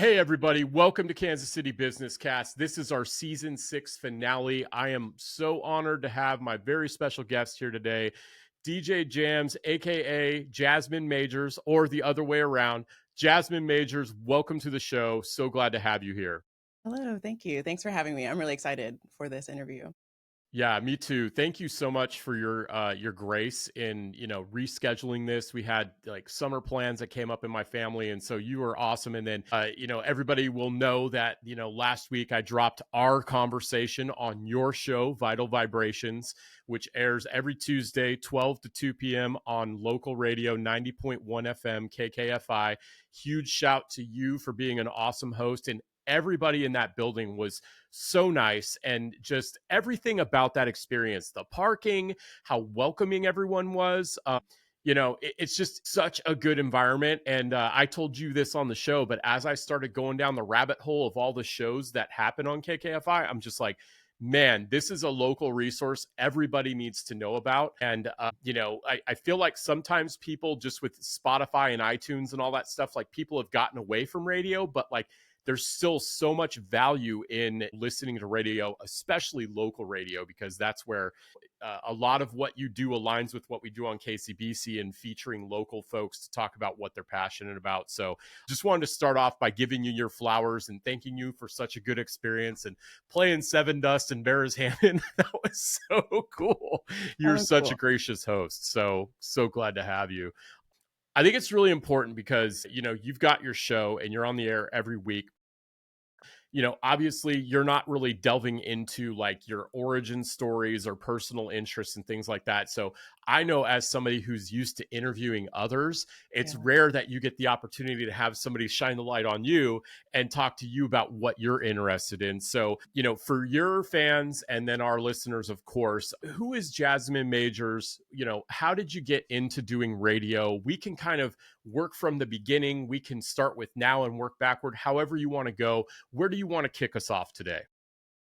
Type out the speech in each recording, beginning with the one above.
Hey, everybody. Welcome to Kansas City Business Cast. This is our season 6 finale. I am so honored to have my very special guest here today, DJ Jams, AKA Jasmine Majors, or the other way around. Jasmine Majors, welcome to the show. So glad to have you here. Hello, thank you. Thanks for having me. I'm really excited for this interview. Yeah, me too. Thank you so much for your grace in, rescheduling this. We had like summer plans that came up in my family, and so you were awesome. And then everybody will know that, last week I dropped our conversation on your show, Vital Vibrations, which airs every Tuesday 12 to 2 p.m. on local radio 90.1 FM KKFI. Huge shout to you for being an awesome host, and everybody in that building was so nice, and just everything about that experience, the parking, how welcoming everyone was. It's just such a good environment. And I told you this on the show, but as I started going down the rabbit hole of all the shows that happen on KKFI, I'm just like, man, this is a local resource everybody needs to know about. And I feel like sometimes people, just with Spotify and iTunes and all that stuff, like, people have gotten away from radio, but like, there's still so much value in listening to radio, especially local radio, because that's where a lot of what you do aligns with what we do on KCBC and featuring local folks to talk about what they're passionate about. So just wanted to start off by giving you your flowers and thanking you for such a good experience and playing Seven Dust and Bears Hammond. That was so cool. You're Oh, such a cool. gracious host. So glad to have you. I think it's really important because, you've got your show and you're on the air every week. Obviously you're not really delving into like your origin stories or personal interests and things like that. So I know, as somebody who's used to interviewing others, it's Yeah. rare that you get the opportunity to have somebody shine the light on you and talk to you about what you're interested in. So, for your fans and then our listeners, of course, who is Jasmine Majors? How did you get into doing radio? We can kind of work from the beginning. We can start with now and work backward, however you want to go. Where do you want to kick us off today?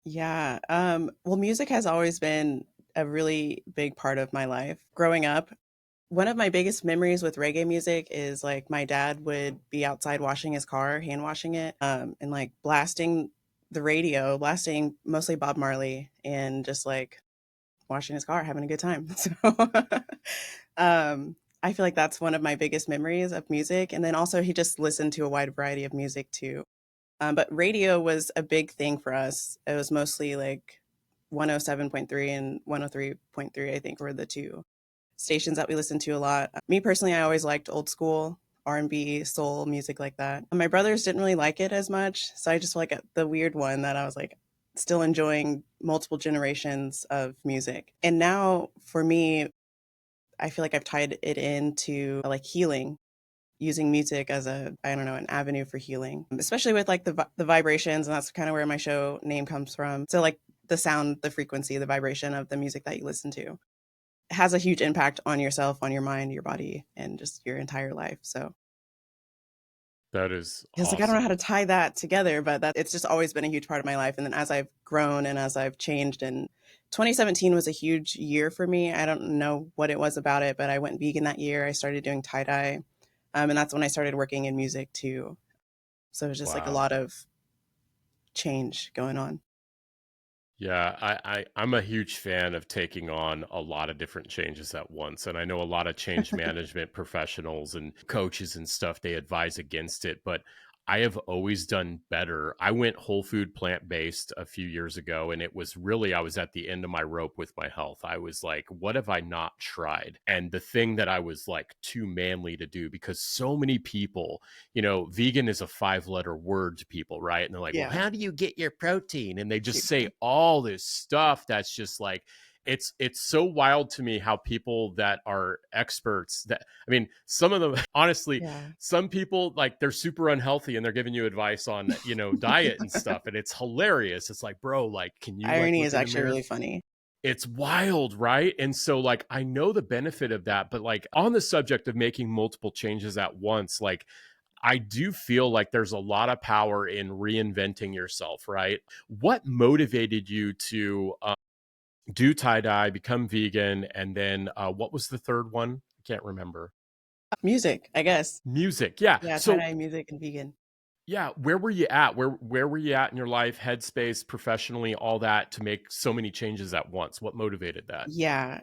Yeah. Well, music has always been a really big part of my life. Growing up, one of my biggest memories with reggae music is like my dad would be outside washing his car, hand washing it, and like blasting the radio, blasting mostly Bob Marley, and just like washing his car, having a good time. So I feel like that's one of my biggest memories of music. And then also, he just listened to a wide variety of music too. But radio was a big thing for us. It was mostly like 107.3 and 103.3, I think, were the two stations that we listened to a lot. Me personally, I always liked old school R&B, soul music like that. My brothers didn't really like it as much, so I just feel like the weird one that I was like still enjoying multiple generations of music. And now for me, I feel like I've tied it into like healing, using music as I don't know, an avenue for healing, especially with like the vibrations. And that's kind of where my show name comes from. So like the sound, the frequency, the vibration of the music that you listen to has a huge impact on yourself, on your mind, your body, and just your entire life. So That is it's like, I don't know how awesome. to tie that together, but that it's just always been a huge part of my life. And then as I've grown and as I've changed, and 2017 was a huge year for me. I don't know what it was about it, but I went vegan that year. I started doing tie dye. And that's when I started working in music too. So it was just like a Wow. lot of change going on. Yeah, I'm a huge fan of taking on a lot of different changes at once. And I know a lot of change management professionals and coaches and stuff, they advise against it, but I have always done better. I went whole food plant-based a few years ago, and it was really, I was at the end of my rope with my health. I was like, what have I not tried? And the thing that I was like too manly to do, because so many people, vegan is a 5-letter word to people, right? And they're like, well, Yeah. how do you get your protein? And they just say Seriously. all this stuff that's just like, it's so wild to me how people that are experts, that, I mean, some of them, honestly, Yeah. some people, like, they're super unhealthy and they're giving you advice on, diet and stuff. And it's hilarious. It's like, bro, like, can you like Irony look is in the actually mirror? really funny. It's wild, right? And so, like, I know the benefit of that, but like, on the subject of making multiple changes at once, like, I do feel like there's a lot of power in reinventing yourself, right? What motivated you to do tie dye, become vegan, and then what was the third one? I can't remember. Music, I guess. Music, yeah. Yeah, tie So dye, music, and vegan. Yeah, where were you at? Where were you at in your life, headspace, professionally, all that to make so many changes at once? What motivated that? Yeah.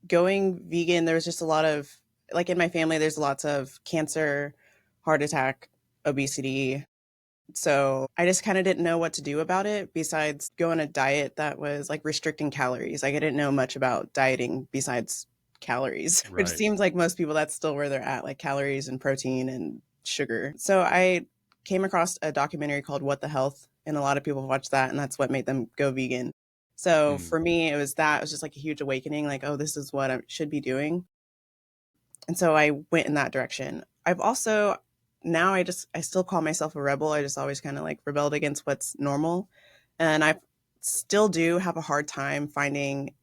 Going vegan, there was just a lot of, like in my family, there's lots of cancer, heart attack, obesity. So I just kind of didn't know what to do about it besides go on a diet that was like restricting calories. Like I didn't know much about dieting besides calories, which Right. seems like most people that's still where they're at, like calories and protein and sugar. So I came across a documentary called What the Health, and a lot of people watched that, and that's what made them go vegan. So Mm, for me, it was that. It was just like a huge awakening, like, oh, this is what I should be doing. And so I went in that direction. I've also now I still call myself a rebel. I just always kind of like rebelled against what's normal. And I still do have a hard time finding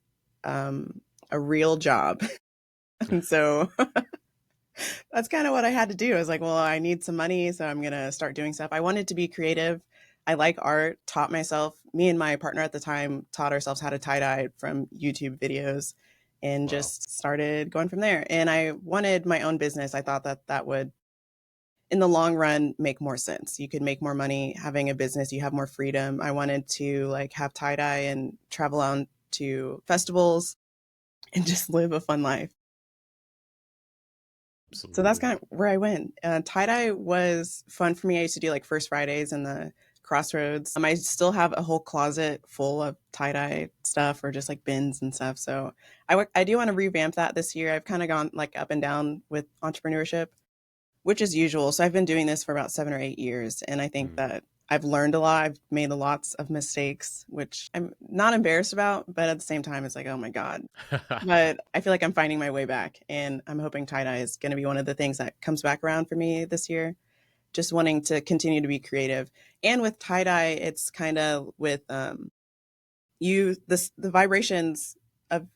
a real job. And so that's kind of what I had to do. I was like, well, I need some money, so I'm going to start doing stuff. I wanted to be creative. I like art, taught myself, me and my partner at the time taught ourselves how to tie dye from YouTube videos and wow. just started going from there. And I wanted my own business. I thought that that would, in the long run, make more sense. You could make more money having a business, you have more freedom. I wanted to like have tie dye and travel on to festivals and just live a fun life. So that's Absolutely. kind of where I went. Tie dye was fun for me. I used to do like First Fridays in the Crossroads. I still have a whole closet full of tie dye stuff or just like bins and stuff. So I do want to revamp that this year. I've kind of gone like up and down with entrepreneurship, which is usual. So I've been doing this for about 7 or 8 years. And I think Mm. that I've learned a lot. I've made lots of mistakes, which I'm not embarrassed about. But at the same time, it's like, oh my God, but I feel like I'm finding my way back, and I'm hoping tie dye is going to be one of the things that comes back around for me this year. Just wanting to continue to be creative, and with tie dye, it's kind of with the vibrations of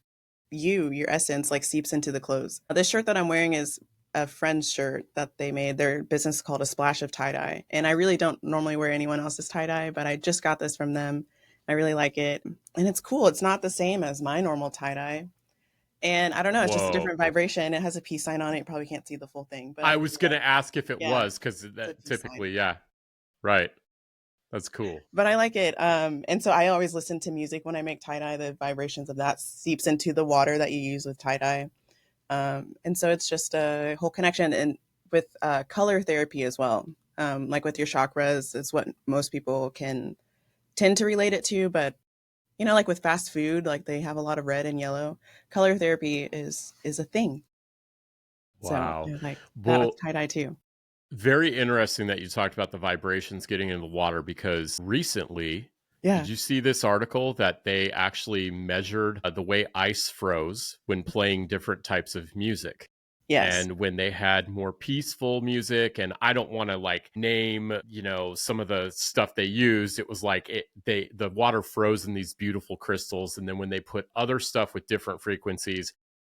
your essence, like seeps into the clothes. This shirt that I'm wearing is a friend's shirt that they made. Their business is called A Splash of Tie Dye, and I really don't normally wear anyone else's tie dye, but I just got this from them. I really like it, and it's cool. It's not the same as my normal tie dye, and I don't know, it's just a Whoa. different vibration. It has a peace sign on it. You probably can't see the full thing, I but was gonna ask if it yeah, was because it's a that peace sign. typically, yeah. Right. That's cool. But I like it. And so I always listen to music when I make tie dye. The vibrations of that seeps into the water that you use with tie dye. And so it's just a whole connection. And with color therapy as well, like with your chakras, is what most people can tend to relate it to. But like with fast food, like they have a lot of red and yellow. Color therapy is a thing. So Wow. I like that with Well, tie dye too. very interesting that you talked about the vibrations getting in the water because recently, did Yeah. you see this article that they actually measured the way ice froze when playing different types of music? Yes. And when they had more peaceful music, and I don't want to like name, some of the stuff they used, it was like the water froze in these beautiful crystals. And then when they put other stuff with different frequencies,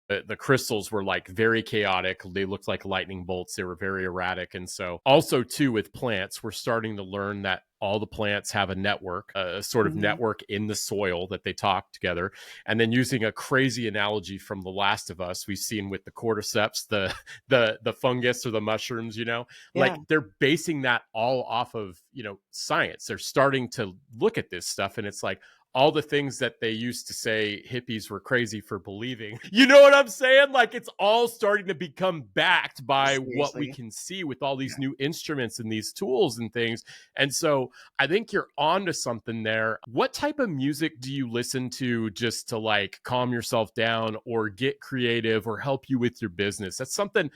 the crystals were like very chaotic. They looked like lightning bolts. They were very erratic. And so, also, too, with plants, we're starting to learn that all the plants have a network, a sort of Hmm. network in the soil that they talk together. And then, using a crazy analogy from The Last of Us, we've seen with the cordyceps, the fungus or the mushrooms, Yeah. like they're basing that all off of science. They're starting to look at this stuff, and it's like, all the things that they used to say hippies were crazy for believing. You know what I'm saying? Like it's all starting to become backed by what we Seriously. can see with all these Yeah. new instruments and these tools and things. And so I think you're onto something there. What type of music do you listen to just to like calm yourself down or get creative or help you with your business? That's something,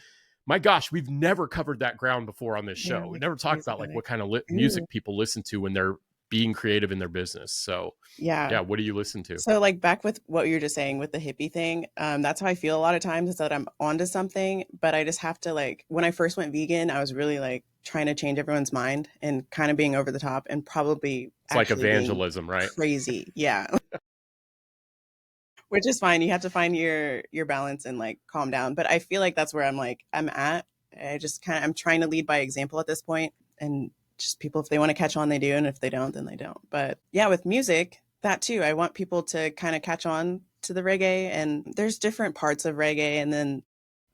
my gosh, we've never covered that ground before on this Yeah. show. We We never could talked always about look at like it. what kind of Ooh. music people listen to when they're being creative in their business. So Yeah. yeah, what do you listen to? So, like, back with what you were just saying with the hippie thing, that's how I feel a lot of times is that I'm onto something, but I just have to, like, when I first went vegan, I was really like trying to change everyone's mind and kind of being over the top and probably It's like actually being evangelism, right? crazy. Yeah. Which is fine. You have to find your balance and like calm down. But I feel like that's where I'm at. I just kind of I'm trying to lead by example at this point, and just people, if they want to catch on, they do, and if they don't, then they don't. But yeah, with music, that too. I want people to kind of catch on to the reggae, and there's different parts of reggae, and then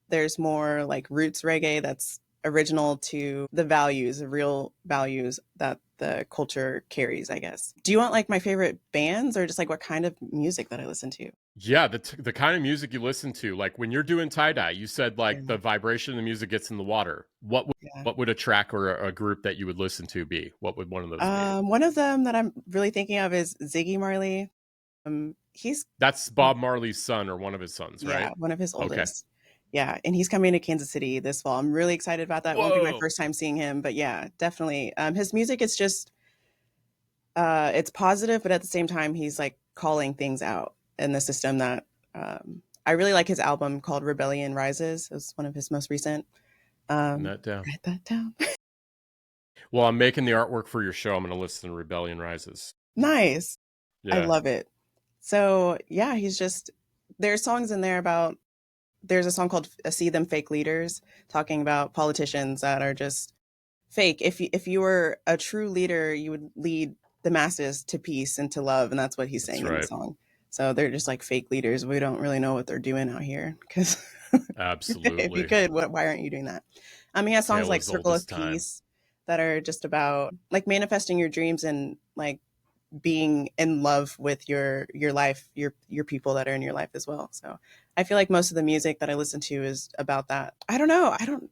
there's more like roots reggae that's original to the values, the real values that the culture carries, I guess. Do you want like my favorite bands or just like what kind of music that I listen to? Yeah, the kind of music you listen to, like when you're doing tie dye, you said Yeah. like the vibration of the music gets in the water. Yeah. What would a track or a group that you would listen to be? What would one of those be? One of them that I'm really thinking of is Ziggy Marley. He's That's Bob Marley's son or one of his sons, Yeah, right? one of his Okay. oldest. Yeah, and he's coming to Kansas City this fall. I'm really excited about that. It won't be my Whoa. first time seeing him, but yeah, definitely. His music is just it's positive, but at the same time, he's like calling things out in the system that I really like his album called Rebellion Rises. It was one of his most recent. Written that down. Write that down. Well, I'm making the artwork for your show. I'm going to listen to Rebellion Rises. Nice. I Yeah, love it. So yeah, he's just there's songs in there about there's a song called See Them Fake Leaders talking about politicians that are just fake. If you were a true leader, you would lead the masses to peace and to love, and that's what he's that's saying in the right. song. So they're just like fake leaders. We don't really know what they're doing out here because if you Absolutely. could, why aren't you doing that? He has songs Tale like as old Circle as of time. Peace that are just about like manifesting your dreams and like being in love with your life, your people that are in your life as well. So I feel like most of the music that I listen to is about that. I don't know. I don't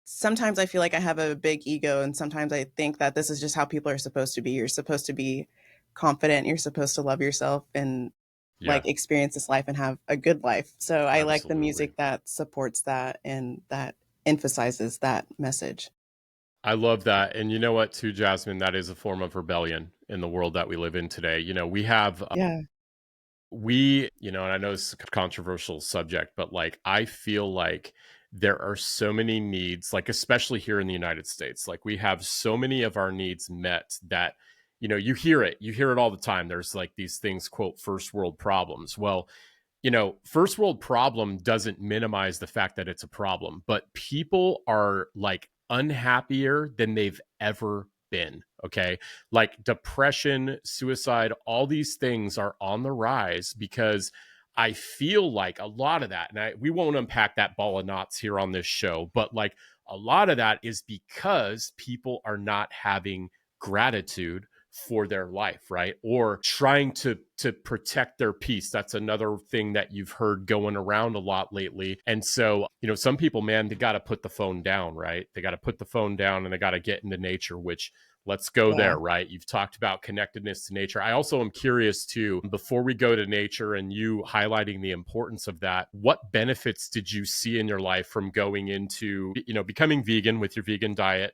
Sometimes I feel like I have a big ego and sometimes I think that this is just how people are supposed to be. You're supposed to be confident, you're supposed to love yourself and Yeah, like experience this life and have a good life. So I like the absolutely. music that supports that and that emphasizes that message. I love that. And you know what, too, Jasmine? That is a form of rebellion in the world that we live in today. We have Yeah. and I know this is a controversial subject, but like I feel like there are so many needs, like especially here in the United States, like we have so many of our needs met that, you hear it all the time. There's like these things, quote, first world problems. Well, first world problem doesn't minimize the fact that it's a problem, but people are like unhappier than they've ever been. Okay. Like depression, suicide, all these things are on the rise because I feel like a lot of that, and we won't unpack that ball of knots here on this show, but like a lot of that is because people are not having gratitude for their life, right? Or trying to protect their peace. That's another thing that you've heard going around a lot lately. And so, some people, man, they got to put the phone down, right? They got to put the phone down and they got to get into nature, which let's go Yeah. there, right? You've talked about connectedness to nature. I also am curious too, before we go to nature and you highlighting the importance of that, what benefits did you see in your life from going into, becoming vegan with your vegan diet?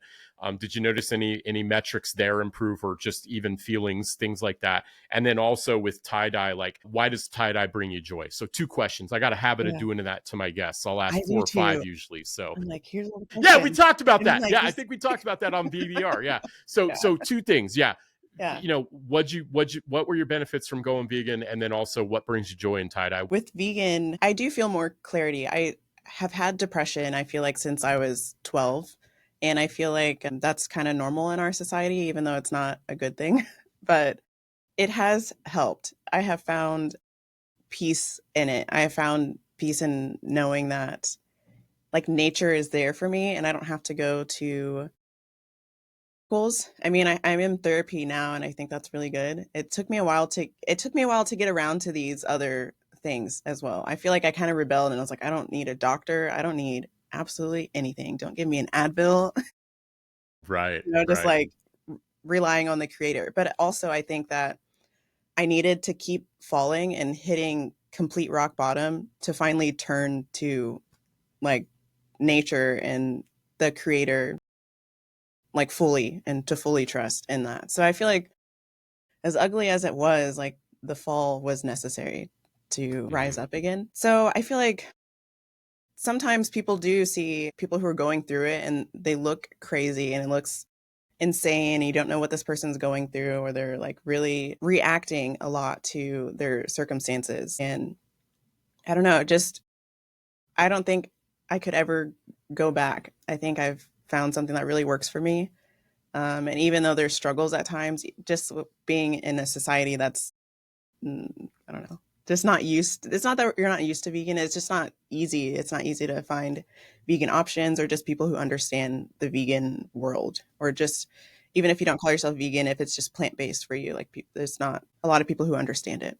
Did you notice any metrics there improve or just even feelings, things like that? And then also with tie dye, like why does tie dye bring you joy? So two questions. I got a habit of Yeah. doing that to my guests. I'll ask I four do or five too. usually. So I'm like, here's all the yeah, we questions. talked about And I'm that. like, Yeah, I just think we talked about that on VDR. Yeah. So yeah, so two things. Yeah. yeah. What were your benefits from going vegan, and then also what brings you joy in tie dye? With vegan, I do feel more clarity. I have had depression, I feel like, since I was 12. And I feel like that's kind of normal in our society, even though it's not a good thing. But it has helped. I have found peace in it. I have found peace in knowing that like nature is there for me and I don't have to go to goals. I'm in therapy now and I think that's really good. It took me a while to get around to these other things as well. I feel like I kind of rebelled and I was like, I don't need a doctor. I don't need absolutely anything. Don't give me an Advil, Right, just right. like relying on the creator. But also I think that I needed to keep falling and hitting complete rock bottom to finally turn to like nature and the creator like fully and to fully trust in that. So I feel like as ugly as it was, like the fall was necessary to rise Hmm. up again. So I feel like sometimes people do see people who are going through it and they look crazy and it looks insane. And you don't know what this person's going through, or they're like really reacting a lot to their circumstances. And I don't know, just I don't think I could ever go back. I think I've found something that really works for me. And even though there's struggles at times, just being in a society that's, I don't know, Just not used, it's not that you're not used to vegan, it's just not easy. It's not easy to find vegan options or just people who understand the vegan world, or just even if you don't call yourself vegan, if it's just plant-based for you, like there's not a lot of people who understand it.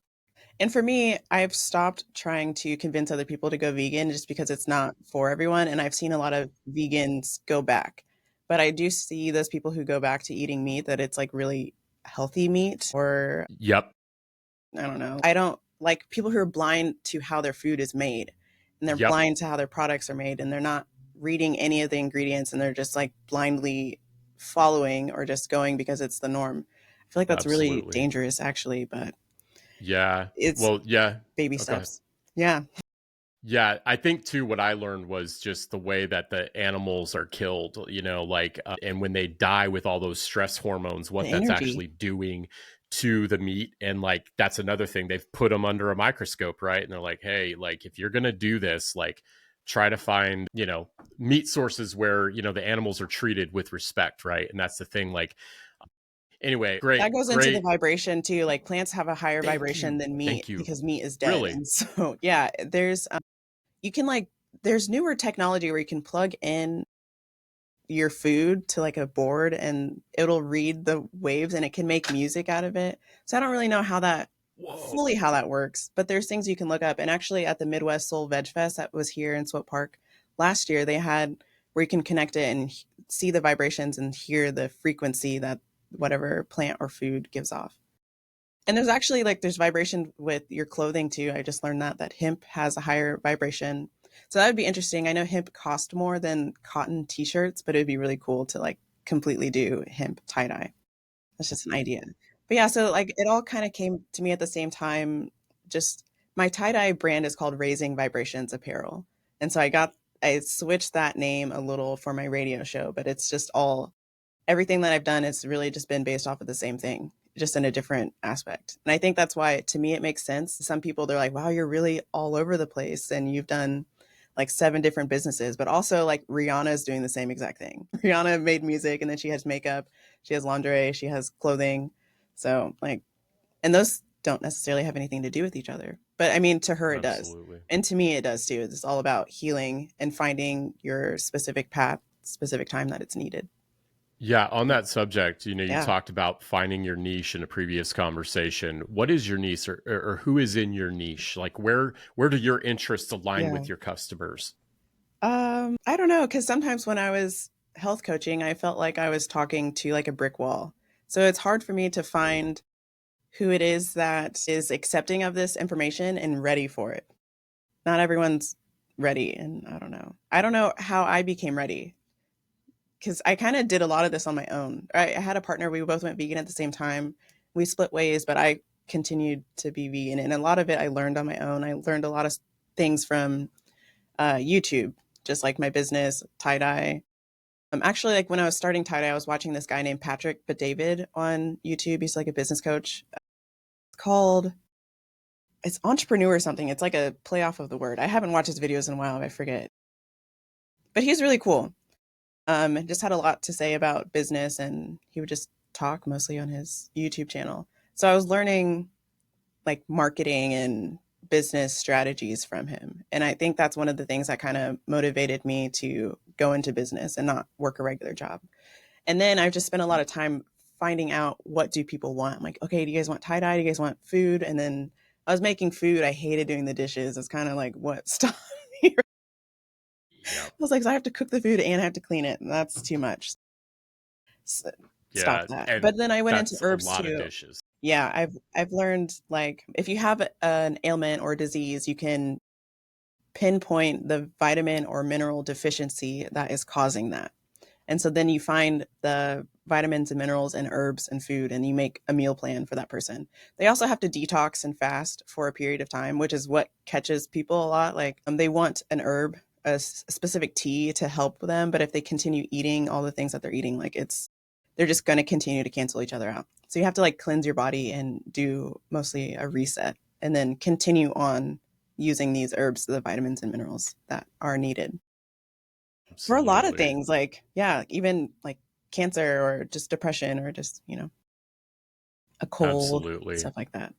And for me, I've stopped trying to convince other people to go vegan just because it's not for everyone. And I've seen a lot of vegans go back. But I do see those people who go back to eating meat that it's like really healthy meat, or Yep. I don't know. I don't like people who are blind to how their food is made, and they're Yep. blind to how their products are made, and they're not reading any of the ingredients, and they're just like blindly following or just going because it's the norm. I feel like that's really Absolutely. dangerous actually, but Yeah. it's Well, yeah. baby Oh, go ahead. steps. Yeah. Yeah, I think too what I learned was just the way that the animals are killed, like and when they die with all those stress hormones, The what that's energy. actually doing to the meat. And like that's another thing. They've put them under a microscope, right? And they're like, "Hey, like if you're going to do this, like try to find, meat sources where, the animals are treated with respect, right?" And that's the thing, like anyway, That great goes into the great. vibration too. Like plants have a higher Thank vibration you. than meat Thank you. because meat is dead. Really? And so, yeah, you can like, there's newer technology where you can plug in your food to like a board and it'll read the waves and it can make music out of it. So I don't really know Whoa. fully how that works, but there's things you can look up. And actually at the Midwest Soul Veg Fest that was here in Swope Park last year, they had where you can connect it and see the vibrations and hear the frequency that whatever plant or food gives off. And there's actually like there's vibration with your clothing too. I just learned that hemp has a higher vibration. So that would be interesting. I know hemp cost more than cotton t-shirts, but it would be really cool to like completely do hemp tie-dye. That's just an idea. But yeah, so like it all kind of came to me at the same time. Just my tie-dye brand is called Raising Vibrations Apparel. And so I switched that name a little for my radio show, but it's just all everything that I've done has really just been based off of the same thing, just in a different aspect. And I think that's why, to me, it makes sense. Some people, they're like, wow, you're really all over the place and you've done like 7 different businesses, but also like Rihanna is doing the same exact thing. Rihanna made music and then she has makeup, she has lingerie, she has clothing. So, like, and those don't necessarily have anything to do with each other. But I mean, to her, it does. Absolutely. And to me, it does too. It's all about healing and finding your specific path, specific time that it's needed. Yeah, on that subject, you Yeah. talked about finding your niche in a previous conversation. What is your niche, or who is in your niche? Like where do your interests align Yeah. with your customers? I don't know, because sometimes when I was health coaching, I felt like I was talking to like a brick wall. So it's hard for me to Mm, find who it is that is accepting of this information and ready for it. Not everyone's ready, and I don't know. I don't know how I became ready because I kind of did a lot of this on my own. I had a partner, we both went vegan at the same time. We split ways, but I continued to be vegan, and a lot of it I learned on my own. I learned a lot of things from YouTube, just like my business, tie dye. Actually, like when I was starting tie dye, I was watching this guy named Patrick But David on YouTube. He's like a business coach. It's called it's entrepreneur or something. It's like a play off of the word. I haven't watched his videos in a while. I forget, but he's really cool. And just had a lot to say about business, and he would just talk mostly on his YouTube channel. So I was learning like marketing and business strategies from him. And I think that's one of the things that kind of motivated me to go into business and not work a regular job. And then I've just spent a lot of time finding out what do people want. I'm like, okay, do you guys want tie dye? Do you guys want food? And then I was making food. I hated doing the dishes. It's kind of like what stopped me. I yep. was like, so I have to cook the food and I have to clean it. And that's too much. So stop Yeah, that. and But then I went into that's a herbs lot of too. dishes. Yeah, I've learned like if you have an ailment or disease, you can pinpoint the vitamin or mineral deficiency that is causing that. And so then you find the vitamins and minerals in herbs and food and you make a meal plan for that person. They also have to detox and fast for a period of time, which is what catches people a lot. Like they want an herb, a specific tea to help them, but if they continue eating all the things that they're eating, like they're just going to continue to cancel each other out. So you have to like cleanse your body and do mostly a reset and then continue on using these herbs, the vitamins and minerals that are needed for a lot of Absolutely. things. Like, yeah, even like cancer or just depression or just, a cold, Absolutely. stuff like that.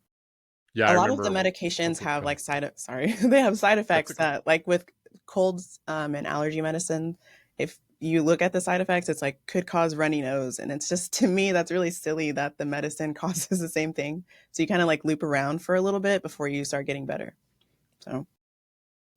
Yeah, I A lot of the remember. medications Okay, have go ahead. like sorry, they have side That's effects okay. that like with colds and allergy medicine, if you look at the side effects, it's like could cause runny nose. And it's just to me, that's really silly that the medicine causes the same thing. So you kind of like loop around for a little bit before you start getting better. So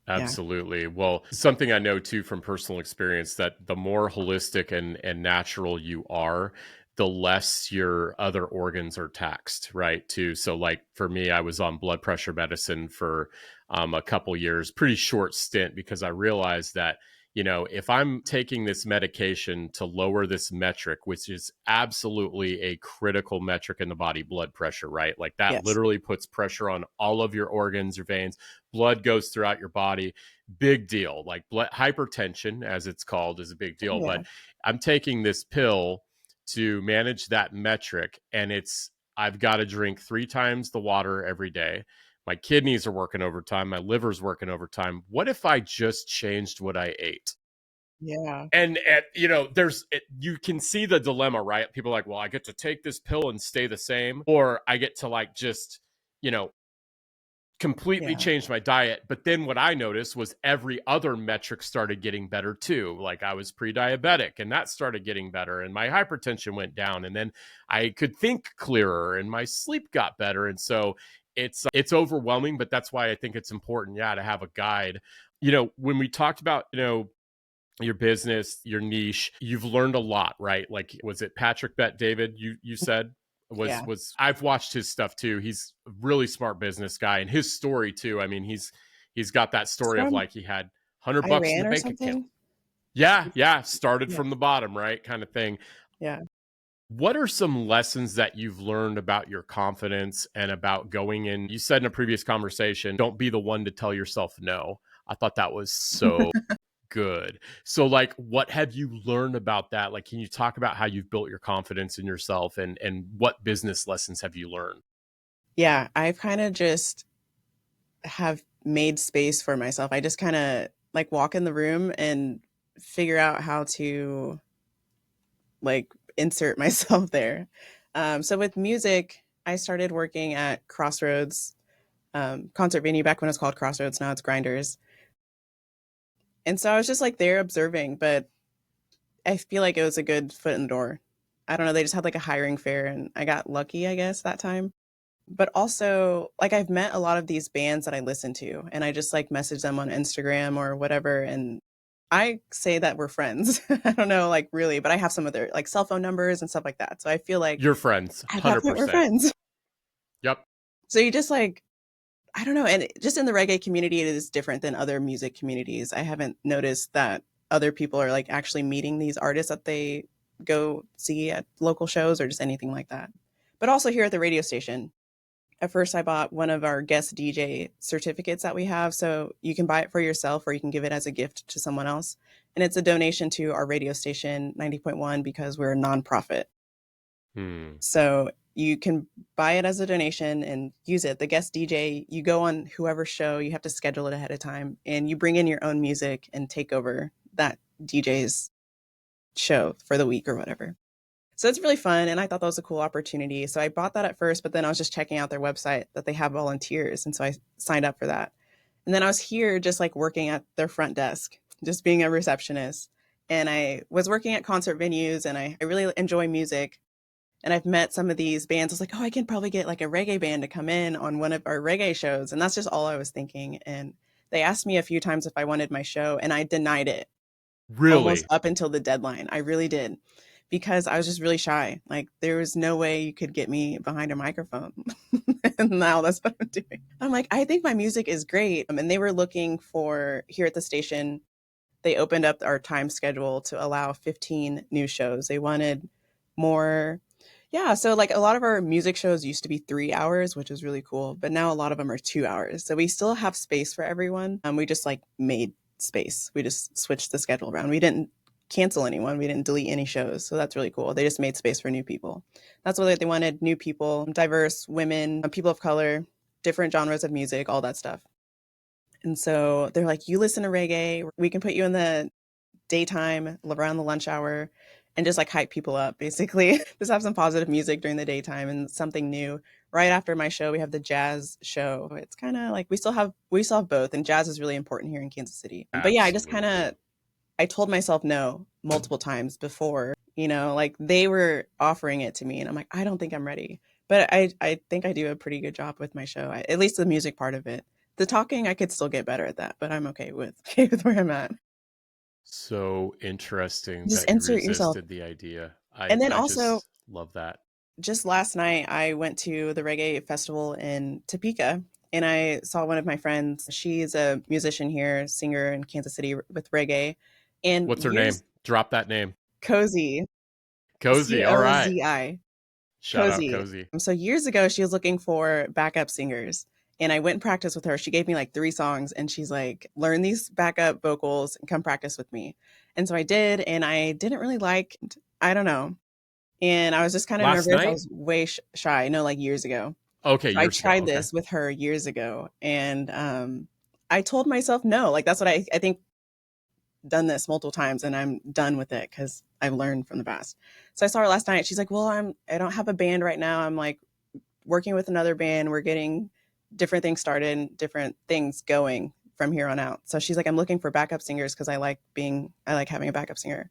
yeah. Absolutely. Well, something I know too from personal experience that the more holistic and natural you are, the less your other organs are taxed, right? Too. So, like for me, I was on blood pressure medicine for a couple years, pretty short stint, because I realized that if I'm taking this medication to lower this metric, which is absolutely a critical metric in the body, blood pressure, right? Like that Yes. literally puts pressure on all of your organs, your veins, blood goes throughout your body. Big deal. Like blood hypertension, as it's called, is a big deal. But Yeah. I'm taking this pill to manage that metric, and I've got to drink 3 times the water every day. My kidneys are working overtime. My liver's working overtime. What if I just changed what I ate? Yeah. And you can see the dilemma, right? People are like, well, I get to take this pill and stay the same, or I get to like just, you know, completely Yeah. changed my diet. But then what I noticed was every other metric started getting better too. Like I was pre-diabetic and that started getting better, and my hypertension went down, and then I could think clearer and my sleep got better. And so it's overwhelming, but that's why I think it's important, yeah, to have a guide. When we talked about, your business, your niche, you've learned a lot, right? Like, was it Patrick Bet David? You said Yeah. was I've watched his stuff too. He's a really smart business guy, and his story too. I mean, he's got that It's story of from like he had $100 in the Iran or bank account. something. Yeah, yeah, started Yeah. from the bottom, right? Kind of thing. Yeah. What are some lessons that you've learned about your confidence and about going in? You said in a previous conversation, don't be the one to tell yourself no. I thought that was so good. So, like, what have you learned about that? Like, can you talk about how you've built your confidence in yourself, and what business lessons have you learned? Yeah. I've kind of just have made space for myself. I just kind of like walk in the room and figure out how to like insert myself there. So with music, I started working at Crossroads concert venue back when it was called Crossroads. Now it's Grinders. And so I was just like there observing, but I feel like it was a good foot in the door. I don't know. They just had like a hiring fair and I got lucky, I guess, that time. But also, like, I've met a lot of these bands that I listen to, and I just like message them on Instagram or whatever. And I say that we're friends. I don't know, like, really, but I have some of their like cell phone numbers and stuff like that. So I feel like Your friends, at that point, we're 100%. friends. Yep. So you just like, I don't know. And just in the reggae community, it is different than other music communities. I haven't noticed that other people are like actually meeting these artists that they go see at local shows or just anything like that. But also here at the radio station, at first I bought one of our guest DJ certificates that we have. So you can buy it for yourself or you can give it as a gift to someone else. And it's a donation to our radio station, 90.1, because we're a nonprofit. Hmm. So you can buy it as a donation and use it. The guest DJ, you go on whoever show, you have to schedule it ahead of time and you bring in your own music and take over that DJ's show for the week or whatever. So it's really fun. And I thought that was a cool opportunity. So I bought that at first, but then I was just checking out their website that they have volunteers. And so I signed up for that. And then I was here just like working at their front desk, just being a receptionist. And I was working at concert venues and I really enjoy music. And I've met some of these bands. I was like, oh, I can probably get like a reggae band to come in on one of our reggae shows. And that's just all I was thinking. And they asked me a few times if I wanted my show, and I denied it almost Really? up until the deadline. I really did because I was just really shy. Like there was no way you could get me behind a microphone. And now that's what I'm doing. I'm like, I think my music is great. And they were looking for here at the station, they opened up our time schedule to allow 15 new shows. They wanted more. Yeah, so like a lot of our music shows used to be 3 hours, which was really cool, but now a lot of them are 2 hours. So we still have space for everyone. We just like made space. We just switched the schedule around. We didn't cancel anyone. We didn't delete any shows. So that's really cool. They just made space for new people. That's what they wanted, new people, diverse women, people of color, different genres of music, all that stuff. And so they're like, you listen to reggae, we can put you in the daytime around the lunch hour and just like hype people up basically. Just have some positive music during the daytime and something new. right after my show, we have the jazz show. It's kind of like we still have both, and jazz is really important here in Kansas City. But yeah, I just kind Absolutely. of I told myself no multiple times before, like they were offering it to me and I'm like, I don't think I'm ready. But I think I do a pretty good job with my show. At least the music part of it. The talking, I could still get better at that, but I'm okay with okay with where I'm at. So interesting Just that you insert yourself. resisted the idea. And then I also, just love that. just last night I went to the reggae festival in Topeka and I saw one of my friends. She's a musician here, singer in Kansas City with reggae. And What's her name? years Drop that name. Cozy, Cozy. All right. Cozi. Shout out Cozy. Cozy. So years ago, she was looking for backup singers. And I went and practiced with her. She gave me like 3 songs and she's like, learn these backup vocals and come practice with me. And so I did. And I didn't really I don't know. And I was just kind of Last nervous. I night? was way shy. No, like years ago. Okay, So I years ago. tried Okay. this with her years ago. And I told myself no. Like that's what I think done this multiple times and I'm done with it because I've learned from the past. So I saw her last night. She's like, well, I don't have a band right now. I'm like working with another band. We're getting different things started and different things going from here on out. So she's like, I'm looking for backup singers because I like having a backup singer.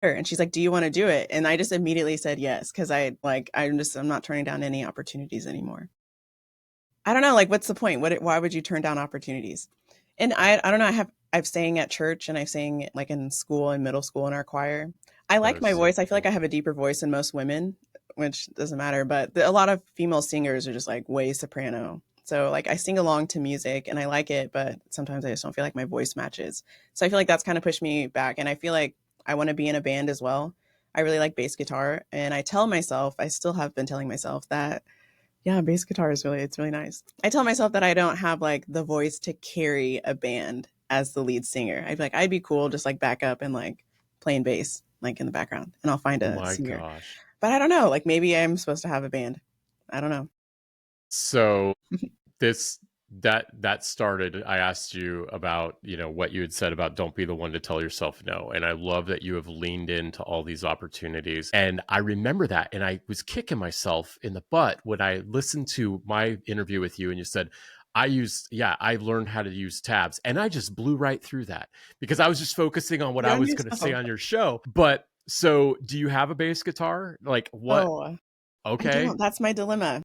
And she's like, do you want to do it? And I just immediately said yes because I'm not turning down any opportunities anymore. I don't know, like what's the point? Why would you turn down opportunities? And I don't know, I've sang at church and I've sang like in school and middle school in our choir. I That like is my so voice. I feel like cool. I have a deeper voice than most women, which doesn't matter, but a lot of female singers are just like way soprano. So like I sing along to music and I like it, but sometimes I just don't feel like my voice matches. So I feel like that's kind of pushed me back and I feel like I want to be in a band as well. I really like bass guitar and I still have been telling myself that yeah, bass guitar it's really nice. I tell myself that I don't have like the voice to carry a band as the lead singer. I'd be cool just like back up and like playing bass like in the background and I'll find a My singer. gosh. But I don't know, like maybe I'm supposed to have a band. I don't know. So this that started, I asked you about, what you had said about don't be the one to tell yourself no, and I love that you have leaned into all these opportunities. And I remember that, and I was kicking myself in the butt when I listened to my interview with you and you said I learned how to use tabs, and I just blew right through that because I was just focusing on what I Young was going to say yourself. on your show. But so do you have a bass guitar? Like what? Oh, I Okay. don't. That's my dilemma.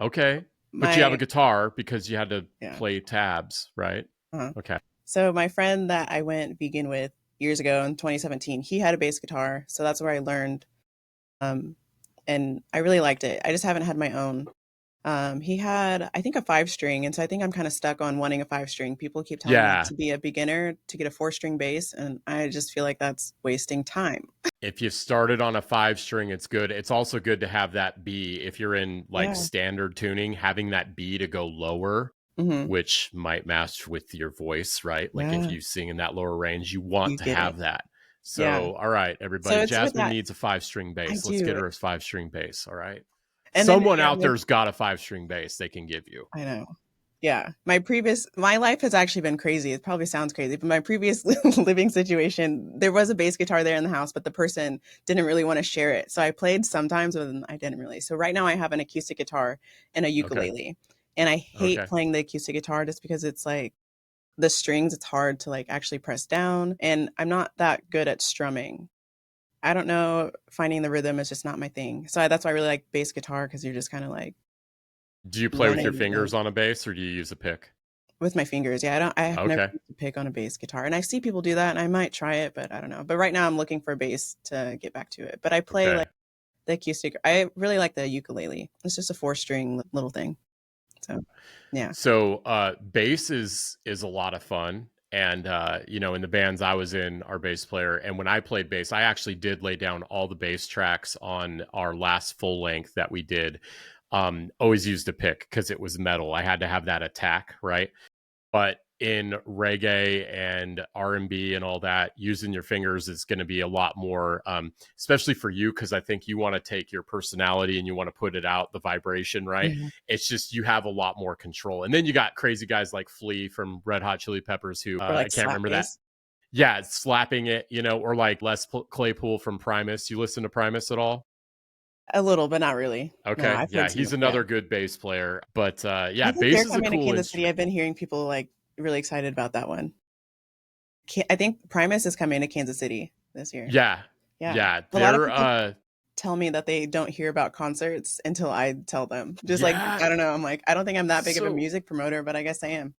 Okay. But you have a My guitar because you had to yeah. play tabs, right? Uh-huh. Okay. So my friend that I went vegan with years ago in 2017, he had a bass guitar, so that's where I learned um and I really liked it. I just haven't had my own. He had, I think, a 5 string, and so I think I'm kind of stuck on wanting a 5 string. People keep telling me Yeah. to be a beginner to get a 4 string bass, and I just feel like that's wasting time. If you started on a 5 string, it's good. It's also good to have that B. If you're in like Yeah. standard tuning, having that B to go lower, Hmm. which might match with your voice, right? Like if Yeah. you sing in that lower range, you want You to get it. have that. Yeah. So, all right, So everybody, it's with Jasmine that. needs a 5 string I bass. Let's get do. her a 5 string bass. All right. And then, Someone yeah, out there's got a 5 string bass they can give you. I know. Yeah. My life has actually been crazy. It probably sounds crazy, but my previous living situation, there was a bass guitar there in the house, but the person didn't really want to share it. So I played sometimes, but I didn't really. So right now I have an acoustic guitar and a Okay. ukulele. And I hate Okay. playing the acoustic guitar just because it's like the strings, it's hard to like actually press down. And I'm not that good at strumming. I don't know. Finding the rhythm is just not my thing. So that's why I really like bass guitar because you're just kind of like Do you play with your learning the notes fingers on a bass or do you use a pick? with my fingers. Yeah, I have never Okay. used a pick on a bass guitar. And I see people do that and I might try it, but I don't know. But right now I'm looking for a bass to get back to it. But I play like Okay. the acoustic. I really like the ukulele. It's just a 4 string little thing. So, yeah. So bass is a lot of fun. And in the bands I was in, our bass player, and when I played bass, I actually did lay down all the bass tracks on our last full length that we did. Always used a pick because it was metal. I had to have that attack, right? But in reggae and R&B and all that, using your fingers is going to be a lot more, especially for you, because I think you want to take your personality and you want to put it out, the vibration, right? Yeah. It's just you have a lot more control. And then you got crazy guys like Flea from Red Hot Chili Peppers, who Or I like can't slap remember that. bass. Yeah, slapping it, or like Les Claypool from Primus. You listen to Primus at all? A little, but not really. No, Okay, I've heard yeah, some. he's Yeah, another good bass player, but yeah, I think they're bass is a coming to cool Kansas City. instrument. I've been hearing people like really excited about that one. I think Primus is coming to Kansas City this year. Yeah, Yeah, yeah, a lot of they're people tell me that they don't hear about concerts until I tell them. Just like, yeah. I don't know. I'm like, I don't think I'm that big of a So music promoter, but I guess I am.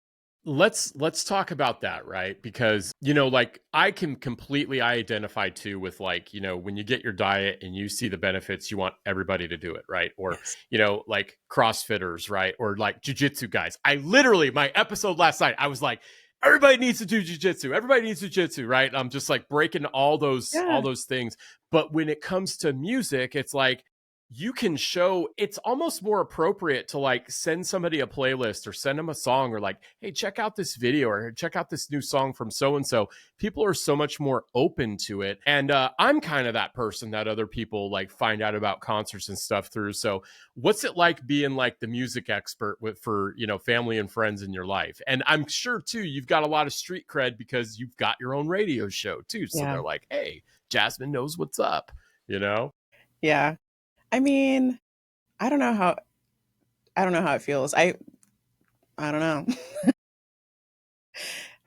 let's talk about that, right? Because like I can completely identify too with like, when you get your diet and you see the benefits, you want everybody to do it, right? Or Yes. like CrossFitters, right? Or like jujitsu guys. I literally, my episode last night, I was like, everybody needs to do jujitsu, everybody needs jujitsu, right? I'm just like breaking all Yeah. those things. But when it comes to music, it's like you can show, it's almost more appropriate to like send somebody a playlist or send them a song, or like, hey, check out this video or check out this new song from so and so. People are so much more open to it, and I'm kind of that person that other people like find out about concerts and stuff through. So what's it like being like the music expert for family and friends in your life? And I'm sure too you've got a lot of street cred because you've got your own radio show too, so Yeah. they're like, hey, Jasmine knows what's up, you know. Yeah. I mean, I don't know how I don't know how it feels. I don't know.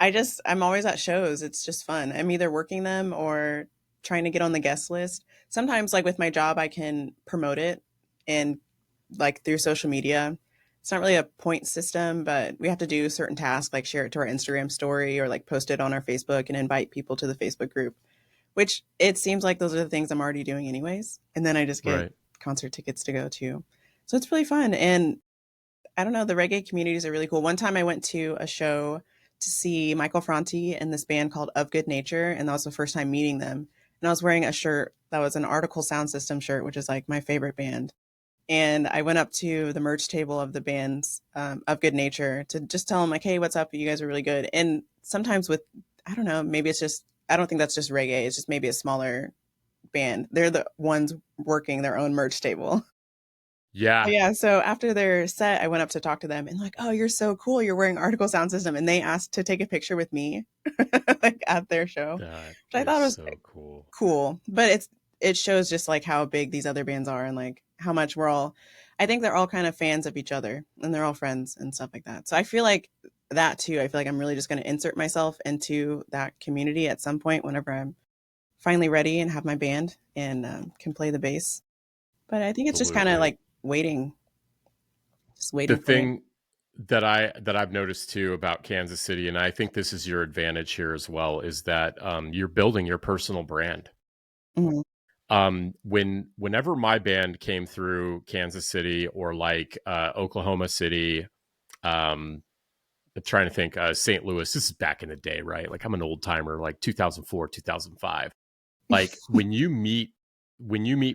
I'm always at shows. It's just fun. I'm either working them or trying to get on the guest list. Sometimes like with my job I can promote it and like through social media. It's not really a point system, but we have to do certain tasks like share it to our Instagram story or like post it on our Facebook and invite people to the Facebook group, which it seems like those are the things I'm already doing anyways. And then I just get Right. concert tickets to go to. So it's really fun. And I don't know, the reggae communities are really cool. One time I went to a show to see Michael Franti and this band called Of Good Nature, and that was the first time meeting them. And I was wearing a shirt that was an Article Sound System shirt, which is like my favorite band. And I went up to the merch table of the bands Of Good Nature to just tell them like, "Hey, what's up? You guys are really good." And sometimes with, I don't know, maybe it's just I don't think that's just reggae. It's just maybe a smaller band. They're the ones working their own merch table. Yeah. Yeah, so after their set, I went up to talk to them and like, "Oh, you're so cool. You're wearing Article Sound System." And they asked to take a picture with me like at their show, That which I is thought was so cool. cool. But it shows just like how big these other bands are and like how much I think they're all kind of fans of each other and they're all friends and stuff like that. So I feel like that too. I feel like I'm really just going to insert myself into that community at some point whenever I'm finally ready and have my band and can play the bass. But I think it's just kind of Absolutely. like waiting, just The waiting for it. thing that I've noticed too about Kansas City, and I think this is your advantage here as well, is that you're building your personal brand. Mhm. Whenever my band came through Kansas City or like Oklahoma City, um, I'm trying to think, St. Louis. This is back in the day, right? Like I'm an old timer, like 2004, 2005. Like when you meet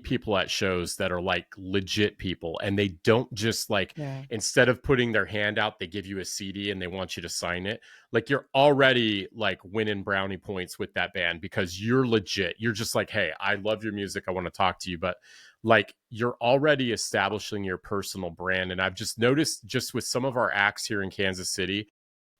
people at shows that are like legit people, and they don't just like, Yeah. instead of putting their hand out, they give you a CD and they want you to sign it. Like you're already like winning brownie points with that band because you're legit. You're just like, hey, I love your music, I want to talk to you. But like you're already establishing your personal brand. And I've just noticed, just with some of our acts here in Kansas City,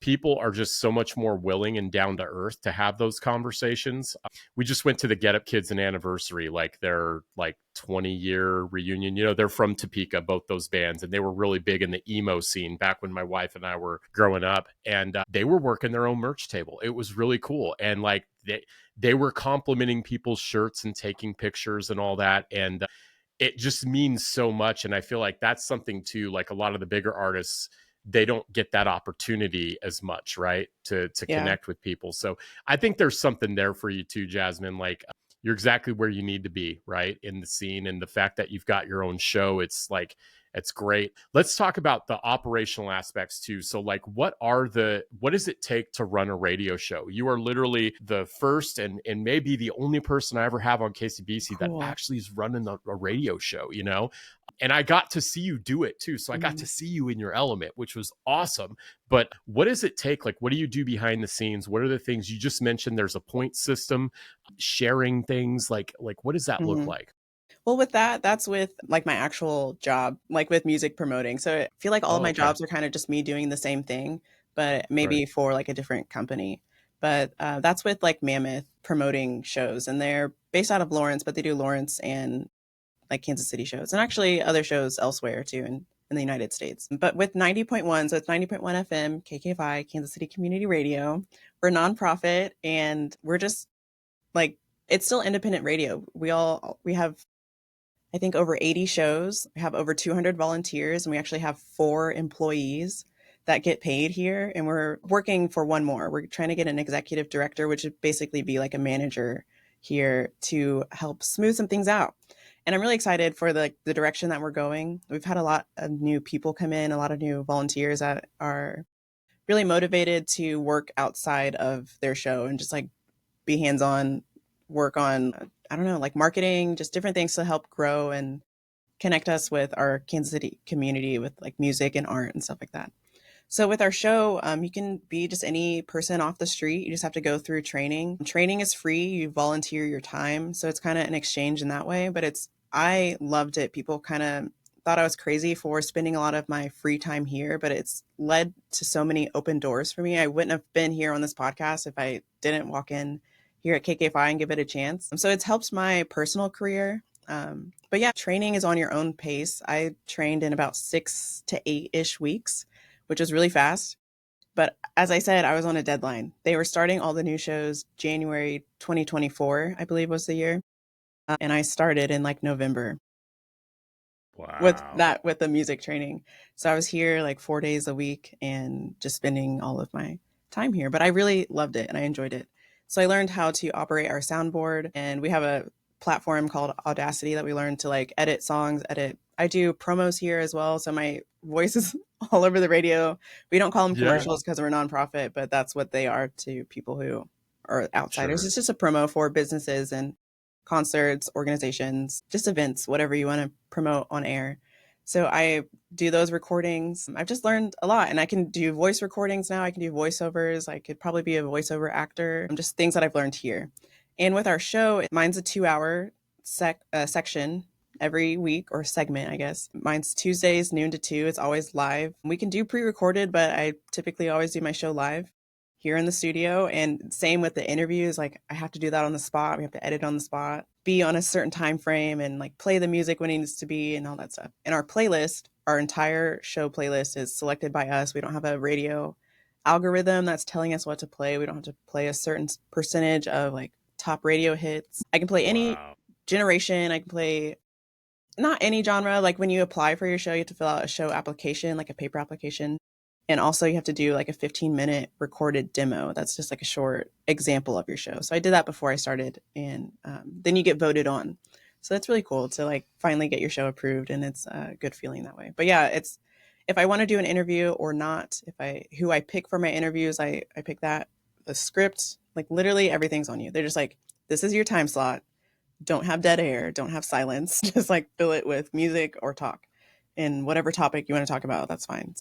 people are just so much more willing and down to earth to have those conversations. We just went to the Get Up Kids an anniversary, like their like 20-year reunion. They're from Topeka, both those bands, and they were really big in the emo scene back when my wife and I were growing up. And they were working their own merch table. It was really cool, and like they were complimenting people's shirts and taking pictures and all that. And it just means so much. And I feel like that's something too, like a lot of the bigger artists, they don't get that opportunity as much, right? To Yeah. connect with people. So I think there's something there for you too, Jasmine. Like you're exactly where you need to be, right? In the scene. And the fact that you've got your own show, it's like, it's great. Let's talk about the operational aspects too. So like what does it take to run a radio show? You are literally the first and maybe the only person I ever have on KCBC that Cool. actually is running a radio show. And I got to see you do it too. So I got to Mhm. see you in your element, which was awesome. But what does it take? Like, what do you do behind the scenes? What are the things you just mentioned? There's a point system, sharing things. Like what does that look Mhm. like? Well, with that, that's with like my actual job, like with music promoting. So I feel like all of Oh, my okay. jobs are kind of just me doing the same thing, but Right. maybe for like a different company. But that's with like Mammoth promoting shows, and they're based out of Lawrence, but they do Lawrence and like Kansas City shows, and actually other shows elsewhere too in the United States. But with 90.1, so it's 90.1 FM, KKFI, Kansas City Community Radio. We're a nonprofit, and we're just like, it's still independent radio. We have, I think, over 80 shows. We have over 200 volunteers, and we actually have 4 employees that get paid here. And we're working for one more. We're trying to get an executive director, which would basically be like a manager here to help smooth some things out. And I'm really excited for the direction that we're going. We've had a lot of new people come in, a lot of new volunteers that are really motivated to work outside of their show and just like be hands-on, work on, I don't know, like marketing, just different things to help grow and connect us with our Kansas City community with like music and art and stuff like that. So with our show, you can be just any person off the street. You just have to go through training. Training is free. You volunteer your time. So it's kind of an exchange in that way, but I loved it. People kind of thought I was crazy for spending a lot of my free time here, but it's led to so many open doors for me. I wouldn't have been here on this podcast if I didn't walk in here at KKFI and give it a chance. So it's helped my personal career. But yeah, training is on your own pace. I trained in about 6 to 8-ish weeks, which is really fast. But as I said, I was on a deadline. They were starting all the new shows January 2024, I believe was the year. And I started in like November Wow. with the music training. So I was here like 4 days a week and just spending all of my time here. But I really loved it and I enjoyed it. So I learned how to operate our soundboard, and we have a platform called Audacity that we learned to like edit songs, edit. I do promos here as well. So my voice is all over the radio. We don't call them Yeah. commercials because we're a nonprofit, but that's what they are to people who are outsiders. Sure. It's just a promo for businesses and concerts, organizations, just events, whatever you want to promote on air. So I do those recordings. I've just learned a lot, and I can do voice recordings now. I can do voiceovers. I could probably be a voiceover actor. Just things that I've learned here. And with our show, mine's a 2-hour section every week, or segment, I guess. Mine's Tuesdays, noon to 2. It's always live. We can do pre-recorded, but I typically always do my show live here in the studio. And same with the interviews. Like, I have to do that on the spot. We have to edit on the spot, be on a certain time frame, and like play the music when it needs to be and all that stuff. And our playlist, our entire show playlist, is selected by us. We don't have a radio algorithm that's telling us what to play. We don't have to play a certain percentage of like top radio hits. I can play any Wow. generation. I can play not any genre. Like when you apply for your show, you have to fill out a show application, like a paper application. And also you have to do like a 15-minute recorded demo. That's just like a short example of your show. So I did that before I started, and then you get voted on. So that's really cool to like finally get your show approved, and it's a good feeling that way. But yeah, it's, if I want to do an interview or not, who I pick for my interviews, I pick that, the script, like literally everything's on you. They're just like, this is your time slot. Don't have dead air. Don't have silence. Just like fill it with music or talk. And whatever topic you want to talk about, that's fine.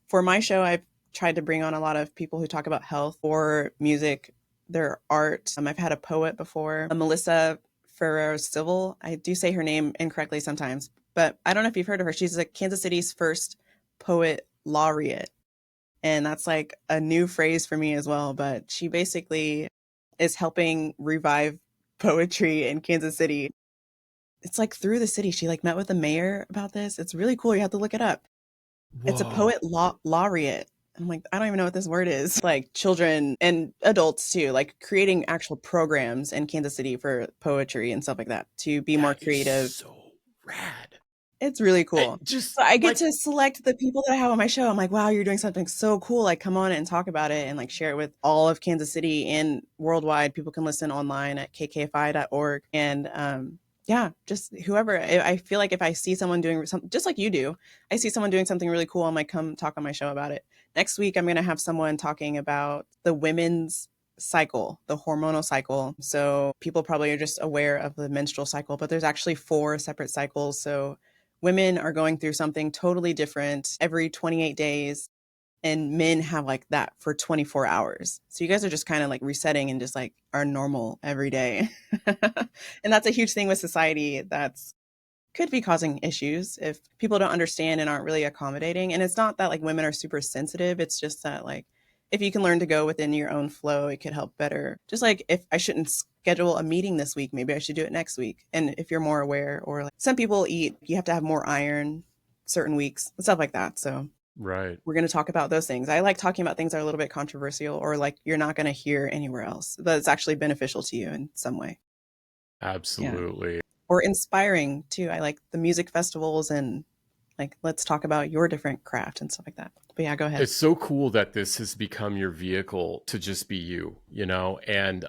For my show, I've tried to bring on a lot of people who talk about health or music, their art. I've had a poet before, Melissa Ferrer Civil. I do say her name incorrectly sometimes, but I don't know if you've heard of her. She's like Kansas City's first poet laureate. And that's like a new phrase for me as well. But she basically is helping revive poetry in Kansas City. It's like through the city. She like met with the mayor about this. It's really cool. You have to look it up. It's a Whoa. poet laureate. I'm like, I don't even know what this word is. Like children and adults too, like creating actual programs in Kansas City for poetry and stuff like that to be more That is creative. so rad. It's really It cool. just So I get like, to select the people that I have on my show. I'm like, wow, you're doing something so cool. Like, come on and talk about it and like share it with all of Kansas City and worldwide. People can listen online at kkfi.org. And yeah, just whoever. I feel like if I see someone doing something just like you do, I see someone doing something really cool, I'm like, come talk on my show about it. Next week, I'm going to have someone talking about the women's cycle, the hormonal cycle. So people probably are just aware of the menstrual cycle, but there's actually 4 separate cycles. So women are going through something totally different every 28 days, and men have like that for 24 hours. So you guys are just kind of like resetting and just like are normal every day. And that's a huge thing with society that's could be causing issues if people don't understand and aren't really accommodating. And it's not that like women are super sensitive. It's just that like if you can learn to go within your own flow, it could help better. Just like if I shouldn't schedule a meeting this week, maybe I should do it next week. And if you're more aware, or like some people eat, you have to have more iron certain weeks, stuff like that. So Right. we're going to talk about those things. I like talking about things that are a little bit controversial or like you're not going to hear anywhere else, but it's actually beneficial to you in some way. Yeah. Absolutely. Or inspiring too. I like the music festivals and like, let's talk about your different craft and stuff like that. But yeah, go ahead. It's so cool that this has become your vehicle to just be you, and